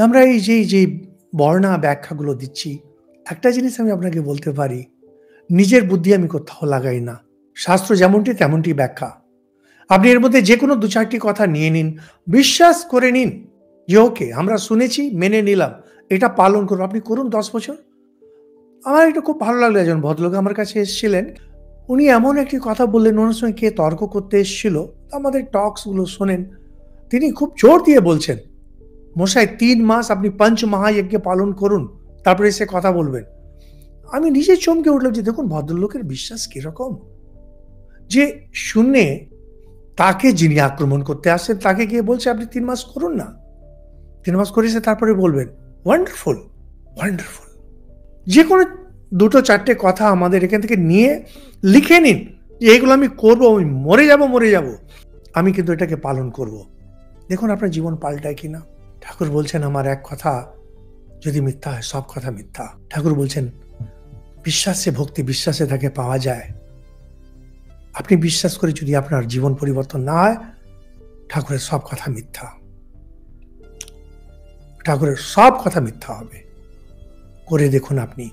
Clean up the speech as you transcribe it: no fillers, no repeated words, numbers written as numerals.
আমরা এই যে বর্ণা ব্যাখ্যাগুলো দিচ্ছি, একটা জিনিস আমি আপনাকে বলতে পারি, নিজের বুদ্ধি আমি কোথাও লাগাই না। শাস্ত্র যেমনটি তেমনটি ব্যাখ্যা। আপনি এর মধ্যে যেকোনো ২-৪ টি কথা নিয়ে নিন, বিশ্বাস করে নিন যে ওকে আমরা শুনেছি, মেনে নিলাম। এটা পালন করব। আপনি করুন ১০ বছর। আমার এটা খুব ভালো লাগলো, একজন ভদ্রলোক আমার কাছে এসেছিলেন। উনি এমন একটি কথা বললেন, ওনার সঙ্গে কে তর্ক করতে এসেছিল। আমাদের টক্স গুলো শোনেন। তিনি খুব জোর দিয়ে বলছেন, "মশাই ৩ মাস আপনি পঞ্চ মহাযজ্ঞ পালন করুন, তারপরে এসে কথা বলবেন।" আমি নিজে চমকে উঠলাম যে দেখুন ভদ্রলোকের বিশ্বাস কিরকম। যে শুনে তাকে যিনি আক্রমণ করতে আসছেন তাকে গিয়ে বলছে, "আপনি ৩ মাস করুন না। ৩ মাস করে এসে তারপরে বলবেন।" Wonderful, wonderful. যেকোনো ২-৪ টে কথা আমাদের এখান থেকে নিয়ে লিখে নিন যে এগুলো আমি করব, আমি মরে যাব, মরে যাব। আমি কিন্তু এটাকে পালন করব। দেখুন আপনার জীবন পাল্টায় কিনা। ঠাকুর বলছেন, আমার এক কথা যদি মিথ্যা হয়, সব কথা মিথ্যা। ঠাকুর বলছেন, বিশ্বাসে ভক্তি, বিশ্বাসে তাকে পাওয়া যায়। আপনি বিশ্বাস করে যদি আপনার জীবন পরিবর্তন না হয়, ঠাকুরের সব কথা মিথ্যা। ঠাকুরের সব কথা মিথ্যা হবে। করে দেখুন আপনি।